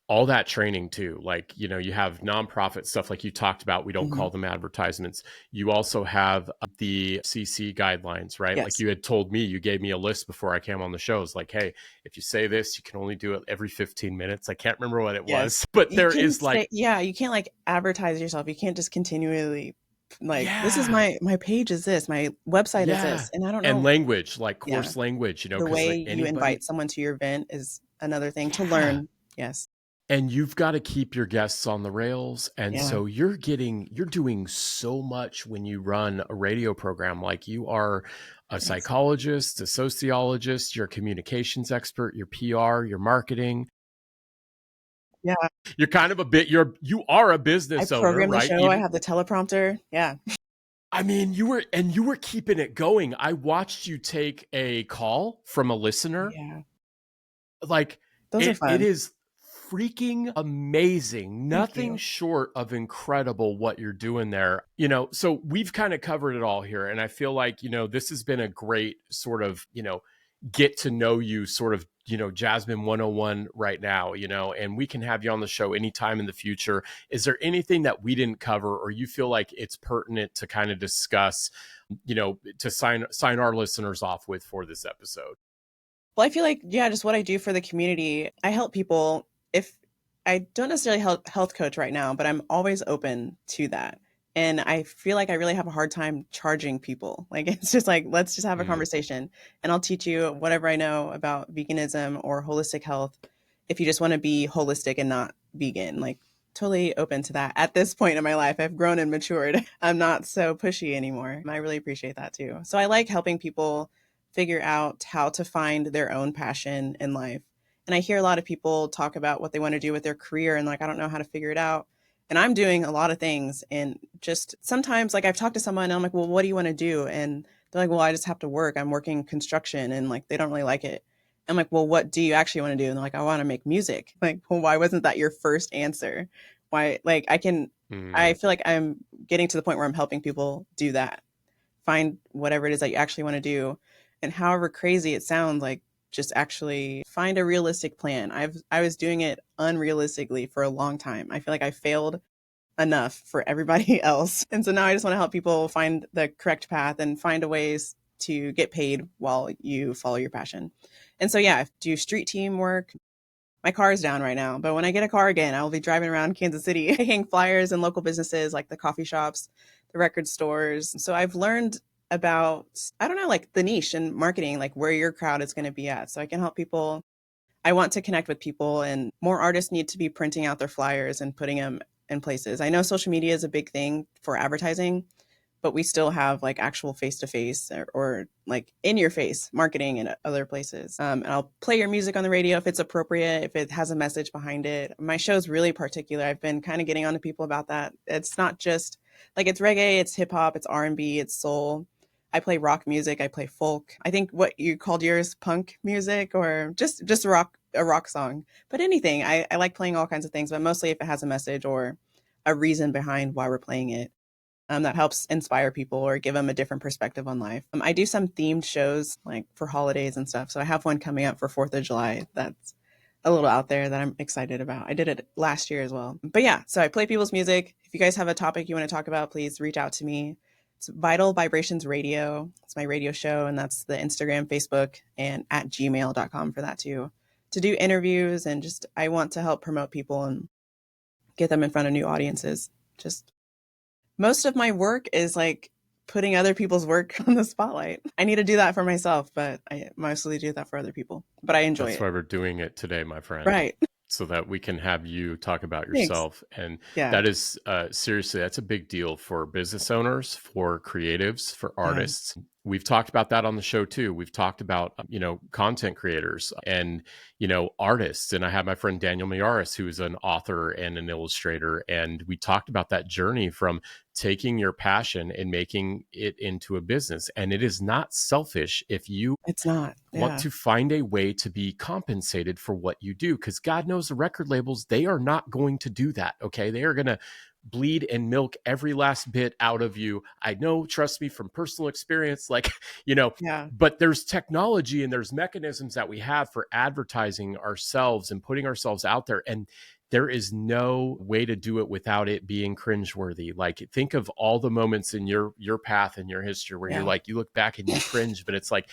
all that training too. Like, you have nonprofit stuff like you talked about. We don't Hmm. call them advertisements. You also have the CC guidelines, right? Like Yes. you had told me, you gave me a list before I came on the show. It's like, hey, if you say this, you can only do it every 15 minutes. I can't remember what it Yes. was, but You there can is like, say, yeah, you can't like advertise yourself. You can't just continually like, this is yeah, my page is this, my website is yeah. this. And I don't And know. language, like Yeah. course language, The because way like you anybody, invite someone to your event is another thing to yeah. learn. Yes. And you've got to keep your guests on the rails. And Yeah. so you're doing so much when you run a radio program. Like you are a Yes. psychologist, a sociologist, you're a communications expert, your PR, your marketing. Yeah. You're kind of you are a I business owner, program the right? show. I Even, have the teleprompter. Yeah. I mean, you were keeping it going. I watched you take a call from a listener. Yeah. Like Those are it fun. is freaking amazing. Thank Nothing you. short of incredible what you're doing there. So we've kind of covered it all here. And I feel like, this has been a great sort of, get to know you sort of, Jasmine 101 right now, and we can have you on the show anytime in the future. Is there anything that we didn't cover or you feel like it's pertinent to kind of discuss, to sign our listeners off with for this episode? Well, I feel like, yeah, just what I do for the community, I help people. If I don't necessarily help health coach right now, but I'm always open to that. And I feel like I really have a hard time charging people. Like, it's just like, let's just have a Mm, conversation and I'll teach you whatever I know about veganism or holistic health. If you just want to be holistic and not vegan, like, totally open to that. At this point in my life, I've grown and matured. I'm not so pushy anymore. I really appreciate that too. So I like helping people figure out how to find their own passion in life. And I hear a lot of people talk about what they want to do with their career and like, I don't know how to figure it out. And I'm doing a lot of things. And just sometimes, like, I've talked to someone and I'm like, well, what do you want to do? And they're like, well, I just have to work. I'm working construction and like, they don't really like it. I'm like, well, what do you actually want to do? And they're like, I want to make music. Like, well, why wasn't that your first answer? Why, like, I mm. feel like I'm getting to the point where I'm helping people do that, find whatever it is that you actually want to do, and however crazy it sounds, like, just actually find a realistic plan. I was doing it unrealistically for a long time. I feel like I failed enough for everybody else, and so now I just want to help people find the correct path and find a ways to get paid while you follow your passion. And so yeah, do street team work. My car is down right now, but when I get a car again, I will be driving around Kansas City. I hang flyers in local businesses like the coffee shops, the record stores. So I've learned about, I don't know, like the niche and marketing, like where your crowd is going to be at. So I can help people. I want to connect with people, and more artists need to be printing out their flyers and putting them in places. I know social media is a big thing for advertising, but we still have like actual face to face or like in your face marketing in other places. And I'll play your music on the radio if it's appropriate, if it has a message behind it. My show's really particular. I've been kind of getting on to people about that. It's not just like, it's reggae, it's hip hop, it's R&B, it's soul. I play rock music, I play folk. I think what you called yours punk music, or just a rock song. But anything. I like playing all kinds of things, but mostly if it has a message or a reason behind why we're playing it, that helps inspire people or give them a different perspective on life. I do some themed shows like for holidays and stuff. So I have one coming up for 4th of July that's a little out there that I'm excited about. I did it last year as well. But yeah, so I play people's music. If you guys have a topic you want to talk about, please reach out to me. It's Vital Vibrations Radio. It's my radio show, and that's the Instagram, Facebook, and at gmail.com for that too. To do interviews, and just I want to help promote people and get them in front of new audiences. Just most of my work is like putting other people's work on the spotlight. I need to do that for myself, but I mostly do that for other people. But I enjoy That's it. why we're doing it today, my friend, Right. so that we can have you talk about Thanks. yourself. And Yeah. that is seriously, that's a big deal for business owners, for creatives, for Yeah. artists. We've talked about that on the show too. We've talked about, content creators and, artists. And I had my friend Daniel Mayaris, who is an author and an illustrator. And we talked about that journey from taking your passion and making it into a business. And it is not selfish if you It's not. want Yeah. to find a way to be compensated for what you do. Because God knows the record labels, they are not going to do that. Okay. They are going to bleed and milk every last bit out of you. I know, trust me, from personal experience, like, Yeah. but there's technology and there's mechanisms that we have for advertising ourselves and putting ourselves out there. And there is no way to do it without it being cringeworthy. Like, think of all the moments in your path and your history where you're Yeah. like, you look back and you cringe, but it's like,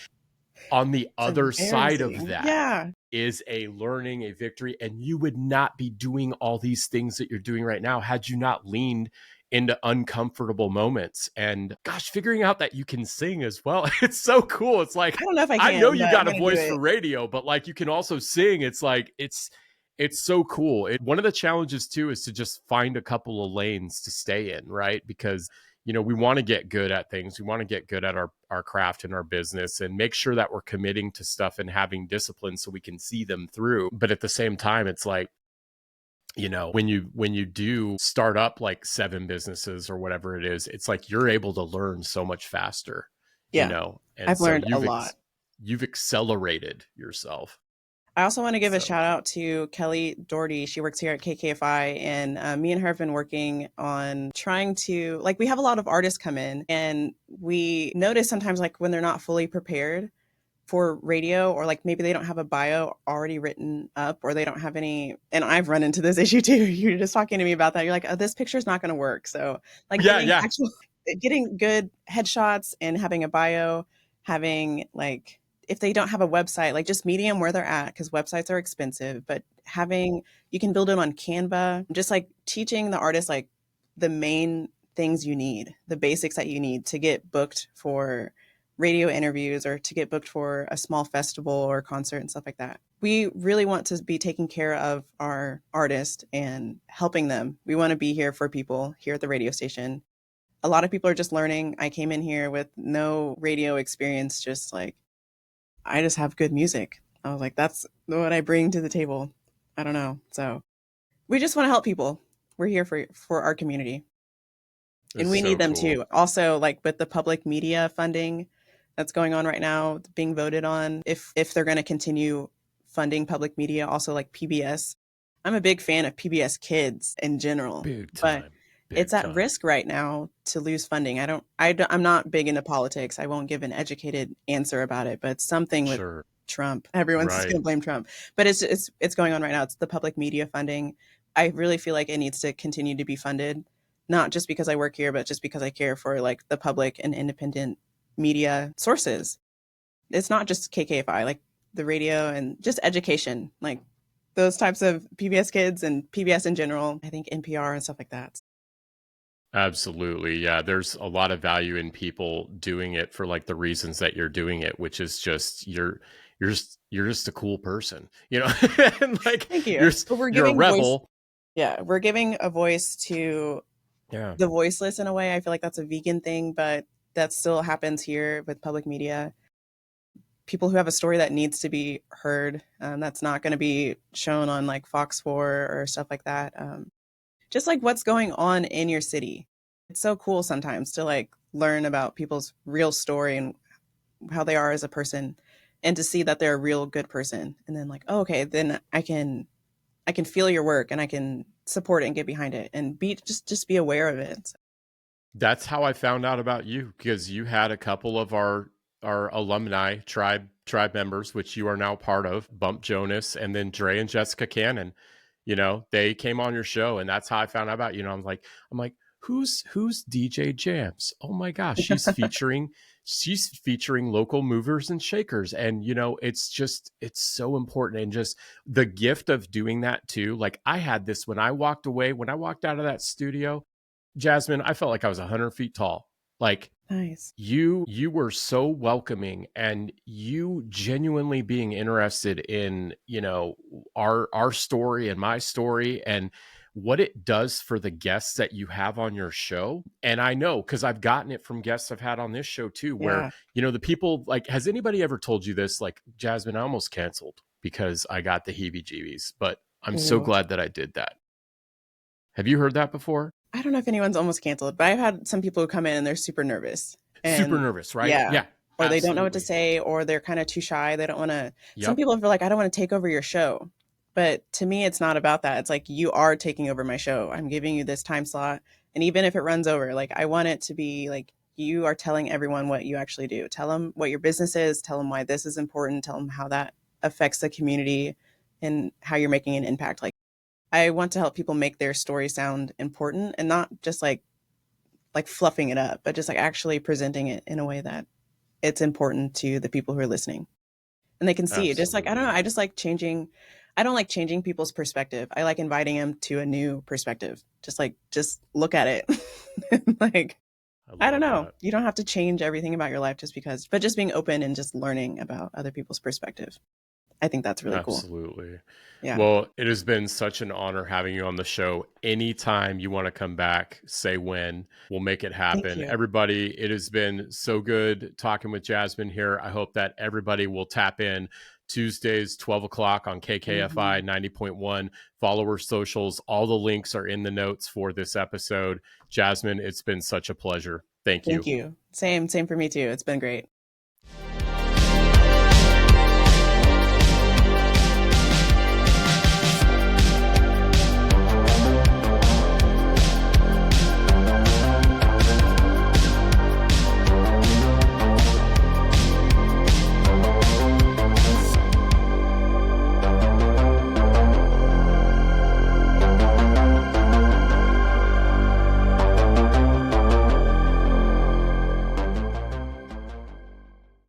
on the It's other side of embarrassing. that Yeah. is a learning, a victory. And you would not be doing all these things that you're doing right now had you not leaned into uncomfortable moments. And gosh, figuring out that you can sing as well. It's so cool. It's like, I don't know if I I know can, you but I'm got a gonna do voice for it. radio, but like you can also sing. It's like, it's so cool. One of the challenges too is to just find a couple of lanes to stay in, right? Because we want to get good at things. We want to get good at our craft and our business and make sure that we're committing to stuff and having discipline so we can see them through. But at the same time, it's like, when you do start up like 7 businesses or whatever it is, it's like you're able to learn so much faster, Yeah. and I've so learned a lot. you've accelerated yourself. I also want to give a So shout out to Kelly Doherty. She works here at KKFI, and me and her have been working on trying to, like, we have a lot of artists come in, and we notice sometimes, like, when they're not fully prepared for radio, or like maybe they don't have a bio already written up, or they don't have any. And I've run into this issue too. You're just talking to me about that. You're like, oh, this picture's not going to work. So, like, yeah, getting yeah, actual, getting good headshots and having a bio, having like, if they don't have a website, like just meet them where they're at, because websites are expensive, but having, you can build it on Canva, just like teaching the artist like the main things you need, the basics that you need to get booked for radio interviews or to get booked for a small festival or concert and stuff like that. We really want to be taking care of our artists and helping them. We want to be here for people here at the radio station. A lot of people are just learning. I came in here with no radio experience, just like, I just have good music. I was like, that's what I bring to the table. I don't know. So we just want to help people. We're here for our community. And it's we need so them cool. too. Also, like with the public media funding that's going on right now, being voted on, if they're going to continue funding public media, also like PBS. I'm a big fan of PBS Kids in general, Big but time, it's big at time. risk right now to lose funding. I'm not big into politics. I won't give an educated answer about it, but it's something with Sure, Trump. Everyone's just going right. to blame Trump, but it's going on right now. It's the public media funding. I really feel like it needs to continue to be funded, not just because I work here, but just because I care for like the public and independent media sources. It's not just KKFI, like the radio and just education, like those types of PBS Kids and PBS in general. I think NPR and stuff like that. Absolutely. Yeah. There's a lot of value in people doing it for like the reasons that you're doing it, which is just you're just a cool person, and like Thank you. you're But we're you're a giving voice. rebel. Yeah, we're giving a voice to Yeah. the voiceless in a way. I feel like that's a vegan thing, but that still happens here with public media. People who have a story that needs to be heard, that's not going to be shown on like Fox 4 or stuff like that. Just like what's going on in your city. It's so cool sometimes to like learn about people's real story and how they are as a person, and to see that they're a real good person. And then like, oh, okay, then I can feel your work and I can support it and get behind it and be just be aware of it. That's how I found out about you, because you had a couple of our alumni tribe members, which you are now part of, Bump Jonas, and then Dre and Jessica Cannon. They came on your show, and that's how I found out about you. I'm like, who's DJ Jams? Oh my gosh, she's featuring local movers and shakers, and it's so important, and just the gift of doing that too. Like, I had this when I walked out of that studio, Jasmine, I felt like I was 100 feet tall. Like, Nice. you were so welcoming, and you genuinely being interested in, our story and my story. And what it does for the guests that you have on your show. And I know because I've gotten it from guests I've had on this show too, where, Yeah. the people like, has anybody ever told you this? Like, Jasmine, I almost canceled because I got the heebie jeebies, but I'm so Ooh. glad that I did that. Have you heard that before? I don't know if anyone's almost canceled, but I've had some people who come in and they're super nervous. Super And nervous, right? yeah, Yeah, or they don't know what to absolutely. say, or they're kind of too shy. They don't want to. Some Yep. people feel like, I don't want to take over your show. But to me, it's not about that. It's like, you are taking over my show. I'm giving you this time slot. And even if it runs over, like, I want it to be like, you are telling everyone what you actually do. Tell them what your business is. Tell them why this is important. Tell them how that affects the community and how you're making an impact. Like, I want to help people make their story sound important, and not just like fluffing it up, but just like actually presenting it in a way that it's important to the people who are listening, and they can see it. Just like, I don't know, Absolutely. I just like changing. I don't like changing people's perspective. I like inviting them to a new perspective. Just look at it. Like, I I don't love know. that. You don't have to change everything about your life just because, but just being open and just learning about other people's perspective. I think that's really cool. Absolutely. Yeah. Well, it has been such an honor having you on the show. Anytime you want to come back, say when. We'll make it Thank happen. you. Everybody, it has been so good talking with Jasmine here. I hope that everybody will tap in Tuesdays, 12 o'clock on KKFI Mhm. 90.1. Follow her socials. All the links are in the notes for this episode. Jasmine, it's been such a pleasure. Thank Thank you. you. Same for me too. It's been great.